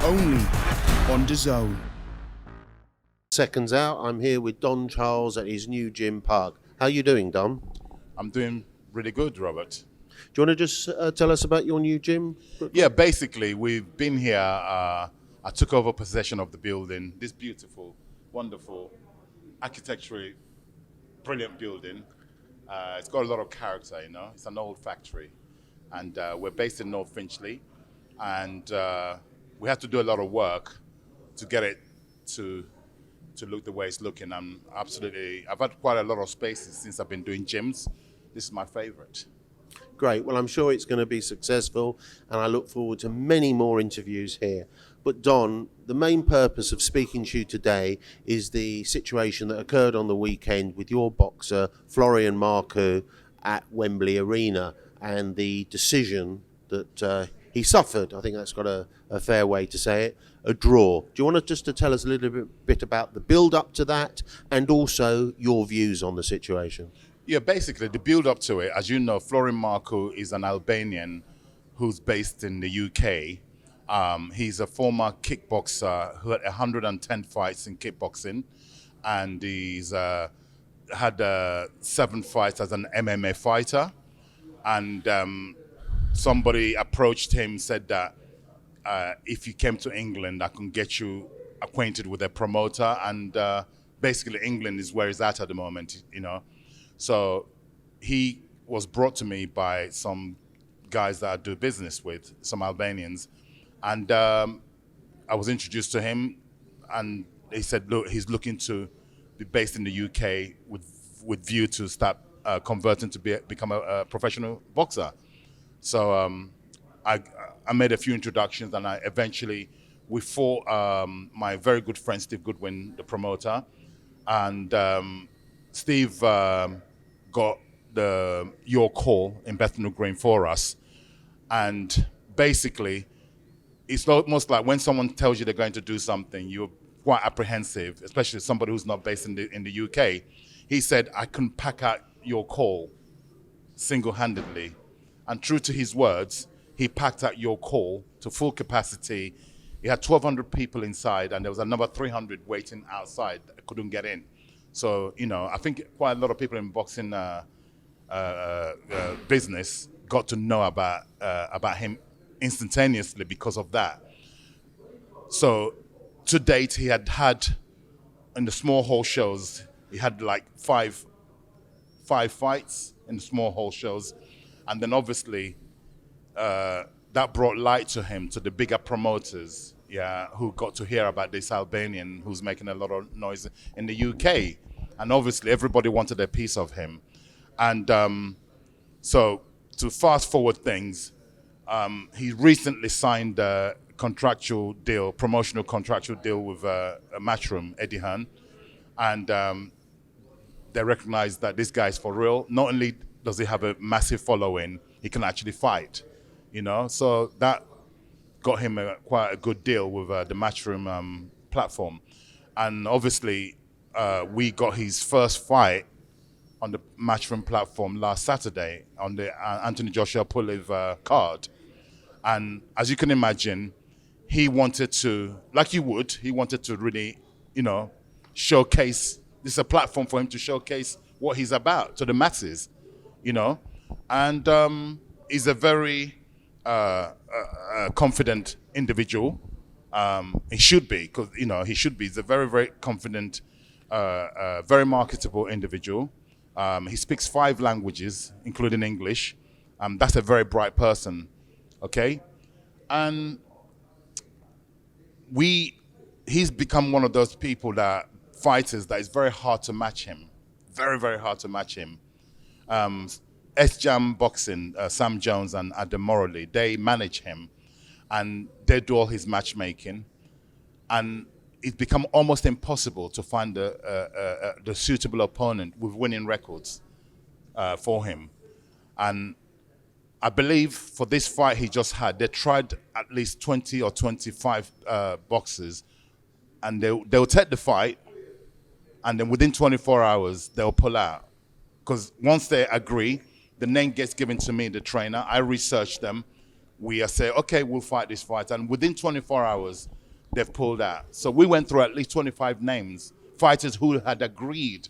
only on DAZN. Seconds Out. I'm here with Don Charles at his new gym Pug. How you doing, Don? I'm doing really good, Robert. Do you want to just tell us about your new gym? Yeah, basically, we've been here. I took over possession of the building, this beautiful, wonderful, architecturally brilliant building. It's got a lot of character, you know. It's an old factory. And we're based in North Finchley. And we had to do a lot of work to get it to look the way it's looking. I've had quite a lot of spaces since I've been doing gyms. This is my favorite. Great. Well, I'm sure it's going to be successful, and I look forward to many more interviews here. But Don, the main purpose of speaking to you today is the situation that occurred on the weekend with your boxer, Florian Marku, at Wembley Arena, and the decision that he suffered. I think that's got a fair way to say it. A draw. Do you want to tell us a little bit about the build-up to that, and also your views on the situation? Yeah, basically, the build-up to it, as you know, Florian Marku is an Albanian who's based in the UK. He's a former kickboxer who had 110 fights in kickboxing, and he's had 7 fights as an MMA fighter. And somebody approached him, said that if you came to England, I can get you acquainted with a promoter. And basically, England is where he's at the moment, you know. So he was brought to me by some guys that I do business with, some Albanians. And I was introduced to him, and he said, look, he's looking to be based in the UK with view to start converting to become a professional boxer. So I made a few introductions, and we fought my very good friend, Steve Goodwin, the promoter. And Steve got your call in Bethnal Green for us. And basically, it's almost like when someone tells you they're going to do something, you're quite apprehensive, especially somebody who's not based in the UK. He said, I can pack out your call single-handedly. And true to his words, he packed out your call to full capacity. He had 1,200 people inside, and there was another 300 waiting outside that couldn't get in. So, you know, I think quite a lot of people in boxing business got to know about him instantaneously because of that. So, to date, he had in the small hall shows, he had like five fights in the small hall shows, and then obviously that brought light to him, to the bigger promoters, who got to hear about this Albanian who's making a lot of noise in the UK. And obviously everybody wanted a piece of him. And so to fast forward things, he recently signed a promotional contractual deal with a Matchroom, Eddie Hearn. And they recognized that this guy's for real. Not only does he have a massive following, he can actually fight, you know? So that got him quite a good deal with the Matchroom platform. And obviously, we got his first fight on the Matchroom platform last Saturday on the Anthony Joshua Pulev card. And as you can imagine, he wanted to, like you would, he wanted to really, you know, showcase, this is a platform for him to showcase what he's about to the masses, you know. And he's a very confident individual. He should be, because, you know, he should be. He's a very, very confident, very marketable individual. He speaks 5 languages, including English. That's a very bright person, okay? And he's become one of those fighters that is very hard to match him. Very, very hard to match him. S-Jam Boxing, Sam Jones and Adam Morley, they manage him, and they do all his matchmaking. And it's become almost impossible to find the suitable opponent with winning records for him. And I believe for this fight he just had, they tried at least 20 or 25 boxers, and they'll take the fight, and then within 24 hours, they'll pull out. Because once they agree, the name gets given to me, the trainer. I research them. we say, okay, we'll fight this fight. And within 24 hours, they've pulled out. So we went through at least 25 names, fighters who had agreed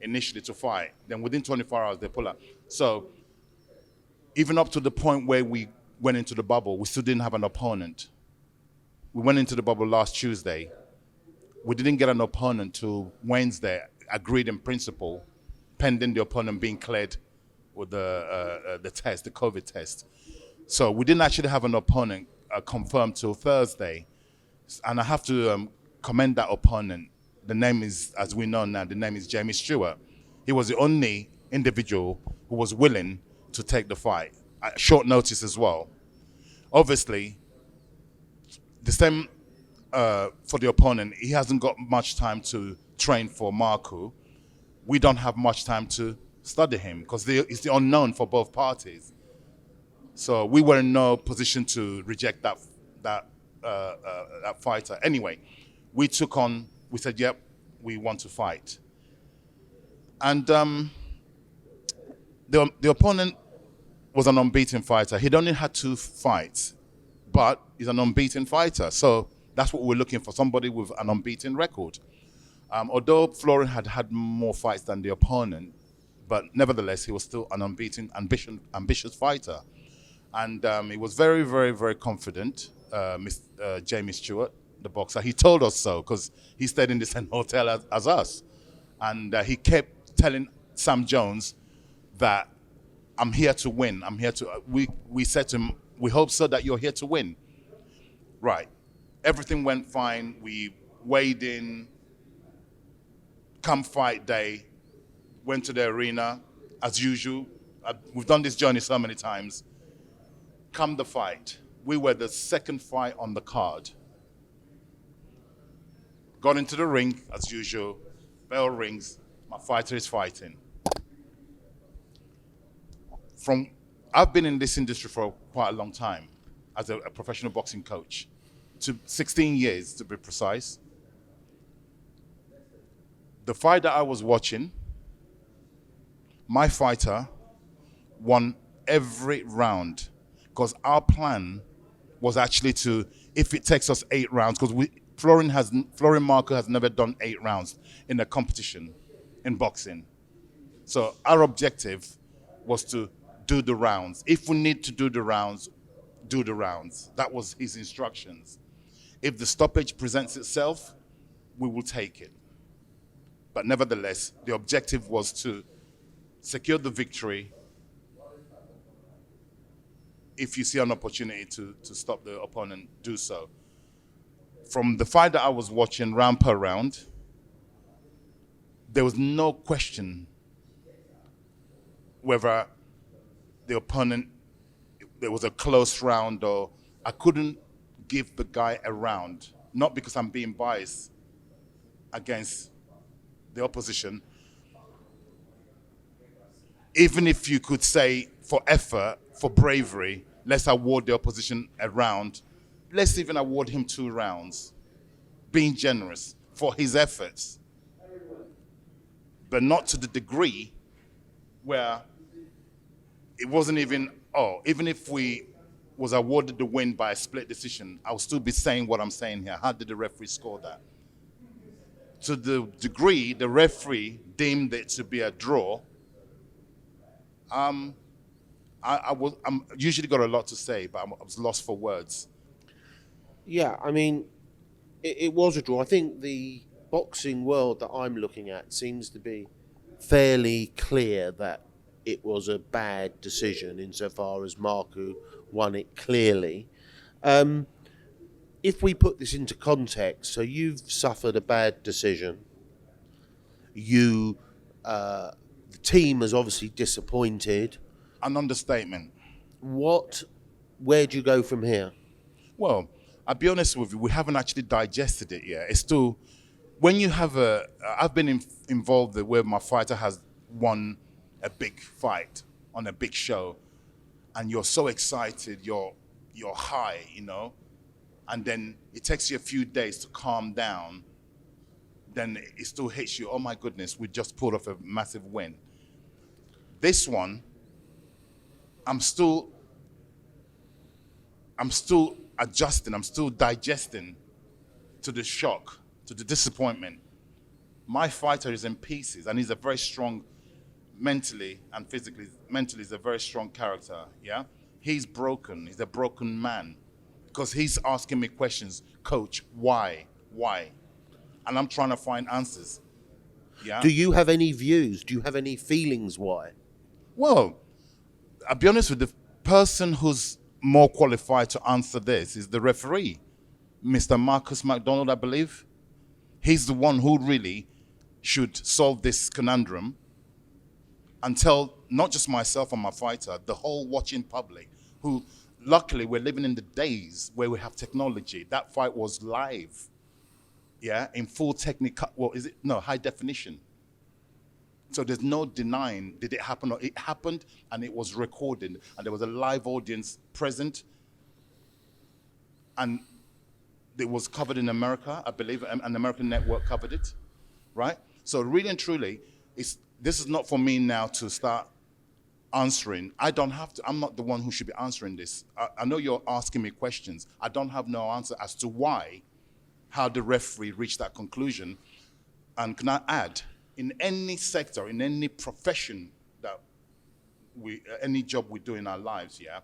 initially to fight. Then within 24 hours, they pull out. So even up to the point where we went into the bubble, we still didn't have an opponent. We went into the bubble last Tuesday. We didn't get an opponent till Wednesday, agreed in principle, pending the opponent being cleared with the test, the COVID test. So we didn't actually have an opponent confirmed till Thursday. And I have to commend that opponent. The name is, as we know now, the name is Jamie Stewart. He was the only individual who was willing to take the fight at short notice as well. Obviously, the same for the opponent, he hasn't got much time to train for Marku. We don't have much time to study him because it's the unknown for both parties. So we were in no position to reject that fighter. Anyway, we said, yep, we want to fight. And the opponent was an unbeaten fighter. He'd only had 2 fights, but he's an unbeaten fighter. So that's what we're looking for, somebody with an unbeaten record. Although Florian had had more fights than the opponent, but nevertheless, he was still an unbeaten, ambitious fighter. And he was very, very, very confident, Jamie Stewart, the boxer. He told us so because he stayed in the same hotel as us. And he kept telling Sam Jones that, I'm here to win. I'm here to, we said to him, we hope so that you're here to win. Right. Everything went fine. We weighed in, come fight day, went to the arena as usual. We've done this journey so many times. Come the fight. We were the second fight on the card. Got into the ring as usual. Bell rings. My fighter is fighting. I've been in this industry for quite a long time as a professional boxing coach, 16 years to be precise. The fight that I was watching, my fighter won every round because our plan was actually to, if it takes us 8 rounds, because Florian Marku has never done 8 rounds in a competition in boxing. So our objective was to do the rounds. If we need to do the rounds, do the rounds. That was his instructions. If the stoppage presents itself, we will take it. But nevertheless, the objective was to secure the victory. If you see an opportunity to stop the opponent, do so. From the fight that I was watching round per round, there was no question whether the opponent, there was a close round, or I couldn't give the guy a round, not because I'm being biased against the opposition. Even if you could say for effort, for bravery, let's award the opposition a round, let's even award him 2 rounds, being generous for his efforts, but not to the degree where it wasn't even, even if we was awarded the win by a split decision, I'll still be saying what I'm saying here. How did the referee score that? To the degree the referee deemed it to be a draw, I'm usually got a lot to say, but I was lost for words. Yeah, I mean, it was a draw. I think the boxing world that I'm looking at seems to be fairly clear that it was a bad decision insofar as Marku won it clearly. If we put this into context, so you've suffered a bad decision. The team is obviously disappointed. An understatement. Where do you go from here? Well, I'll be honest with you, we haven't actually digested it yet. It's still, when you have I've been involved where my fighter has won a big fight on a big show, and you're so excited, you're high, and then it takes you a few days to calm down, then it still hits you, oh my goodness, we just pulled off a massive win. This one, I'm still I'm still adjusting, I'm still digesting to the shock, to the disappointment. My fighter is in pieces, and he's a very strong mentally and physically. Mentally, he's a very strong character, yeah? He's broken, he's a broken man, because he's asking me questions, coach, why? And I'm trying to find answers, yeah? Do you have any views? Do you have any feelings why? Well, I'll be honest with you, the person who's more qualified to answer this is the referee, Mr. Marcus McDonald, I believe. He's the one who really should solve this conundrum and tell not just myself and my fighter, the whole watching public, who luckily we're living in the days where we have technology. That fight was live, yeah, in full technical, high definition. So there's no denying, did it happen or it happened, and it was recorded, and there was a live audience present, and it was covered in America, I believe, an American network covered it, right? So really and truly, this is not for me now to start answering. I don't have to, I'm not the one who should be answering this. I know you're asking me questions. I don't have no answer as to why, how the referee reached that conclusion. And can I add, in any sector, in any profession that any job we do in our lives, yeah,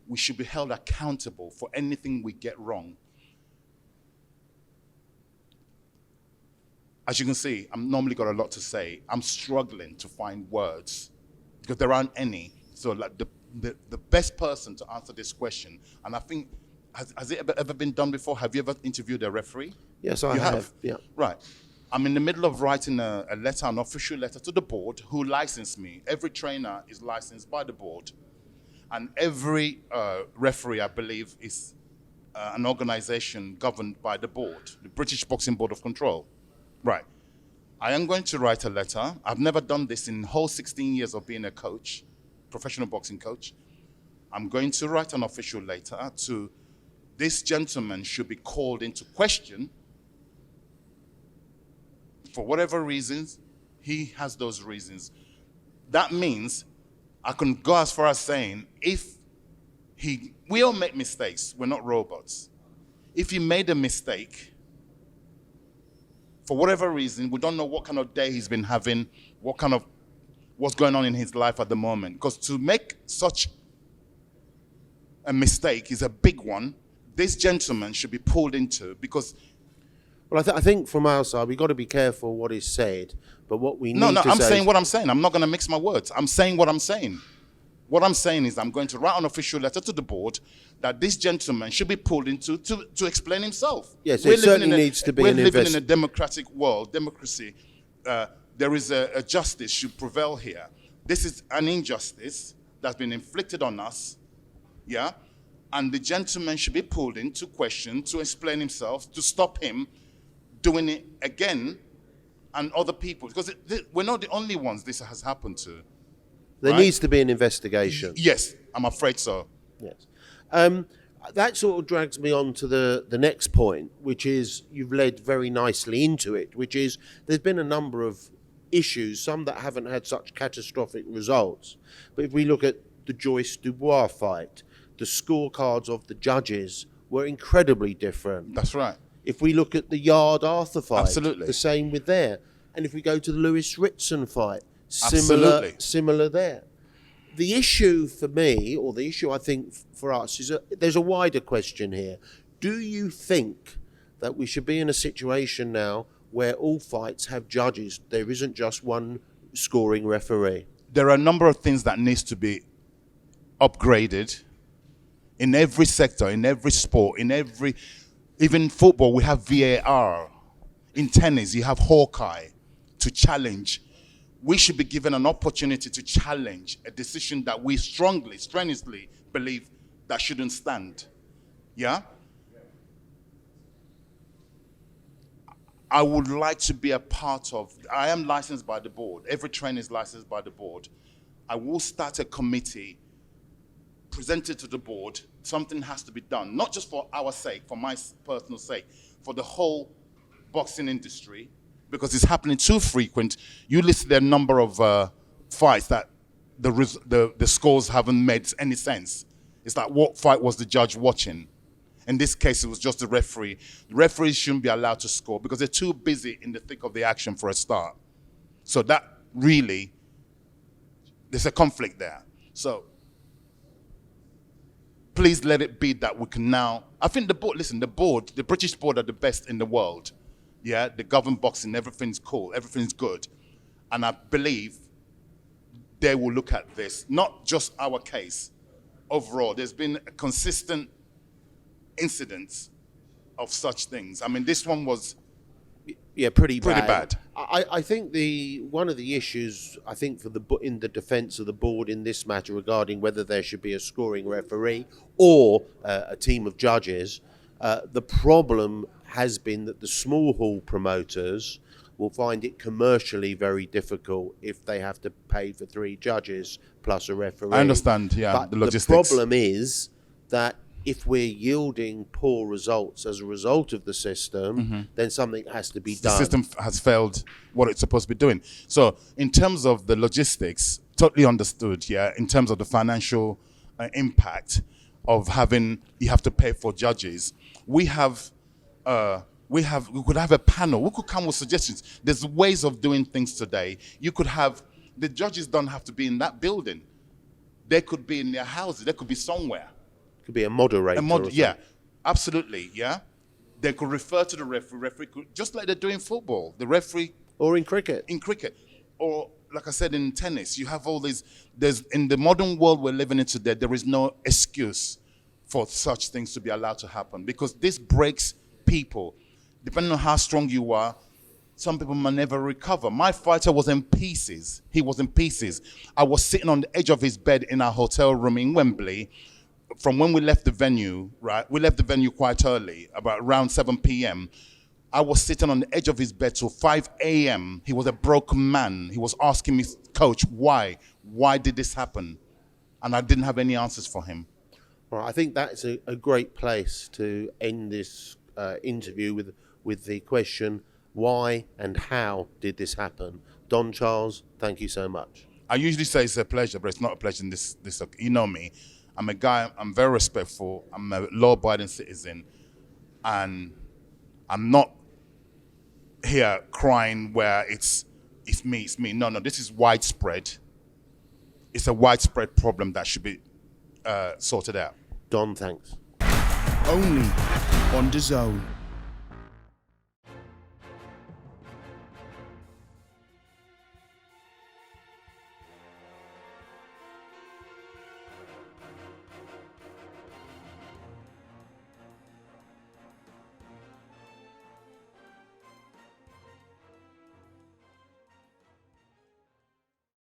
we should be held accountable for anything we get wrong. As you can see, I'm normally got a lot to say. I'm struggling to find words because there aren't any. So like the best person to answer this question, and I think, has it ever been done before? Have you ever interviewed a referee? Yes, I have. Yeah. Right. I'm in the middle of writing a letter, an official letter to the board who licensed me. Every trainer is licensed by the board. And every referee, I believe, is an organization governed by the board, the British Boxing Board of Control. Right. I am going to write a letter. I've never done this in the whole 16 years of being a coach, professional boxing coach. I'm going to write an official letter to this gentleman should be called into question. For whatever reasons, he has those reasons. That means I can go as far as saying, we all make mistakes, we're not robots. If he made a mistake, for whatever reason, we don't know what kind of day he's been having, what's going on in his life at the moment. Because to make such a mistake is a big one. This gentleman should be pulled into, because Well, I think from our side, we've got to be careful what is said, but what we need to say... I'm saying what I'm saying. I'm not going to mix my words. I'm saying what I'm saying. What I'm saying is I'm going to write an official letter to the board that this gentleman should be pulled into to explain himself. Yes, it certainly needs to be We're living in a democratic world, democracy. There is a justice should prevail here. This is an injustice that's been inflicted on us, yeah? And the gentleman should be pulled into question to explain himself, to stop him doing it again, and other people, because we're not the only ones this has happened to. There right? needs to be an investigation. Yes, I'm afraid so. Yes. That sort of drags me on to the next point, which is, you've led very nicely into it, which is there's been a number of issues, some that haven't had such catastrophic results. But if we look at the Joyce Dubois fight, the scorecards of the judges were incredibly different. That's right. If we look at the Yard Arthur fight, Absolutely. the same with there. And if we go to the Lewis Ritson fight, similar there. The issue for me, or the issue I think for us, is there's a wider question here. Do you think that we should be in a situation now where all fights have judges? There isn't just one scoring referee. There are a number of things that needs to be upgraded in every sector, in every sport, even football, we have VAR. In tennis, you have Hawkeye to challenge. We should be given an opportunity to challenge a decision that we strongly, strenuously believe that shouldn't stand. Yeah? I would like to be a part of, I am licensed by the board. Every trainer is licensed by the board. I will start a committee, present it to the board. Something has to be done, not just for our sake, for my personal sake, for the whole boxing industry, because it's happening too frequent. You listed a number of fights that the scores haven't made any sense. It's like, what fight was the judge watching? In this case, it was just the referee. The referees shouldn't be allowed to score because they're too busy in the thick of the action for a start. So that really, there's a conflict there. So please let it be that we can now, I think the board, listen, the British board are the best in the world. Yeah, they govern boxing, everything's cool, everything's good. And I believe they will look at this, not just our case. Overall, there's been a consistent incidents of such things. I mean, this one was pretty bad. I think one of the issues, I think, in the defence of the board in this matter regarding whether there should be a scoring referee or a team of judges, the problem has been that the small hall promoters will find it commercially very difficult if they have to pay for 3 judges plus a referee. I understand, but the logistics. The problem is that if we're yielding poor results as a result of the system, then something has to be done. The system has failed what it's supposed to be doing. So in terms of the logistics, totally understood, in terms of the financial impact of you have to pay for judges. We could have a panel. We could come with suggestions. There's ways of doing things today. You could have, the judges don't have to be in that building. They could be in their houses. They could be somewhere. Could be a moderator. Absolutely, They could refer to the referee. Referee could, just like they do in football. The referee. Or in cricket. Or, like I said, in tennis. You have all these, in the modern world we're living in today, there is no excuse for such things to be allowed to happen. Because this breaks people. Depending on how strong you are, some people may never recover. My fighter was in pieces. He was in pieces. I was sitting on the edge of his bed in our hotel room in Wembley. From when we left the venue, right? We left the venue quite early, about around 7 p.m. I was sitting on the edge of his bed till 5 a.m. He was a broken man. He was asking me, Coach, why? Why did this happen? And I didn't have any answers for him. Well, I think that's a great place to end this interview with the question, why and how did this happen? Don Charles, thank you so much. I usually say it's a pleasure, but it's not a pleasure in this. You know me. I'm a guy, I'm very respectful, I'm a law-abiding citizen, and I'm not here crying where it's me. No, this is widespread. It's a widespread problem that should be sorted out. Don, thanks. Only on DAZN.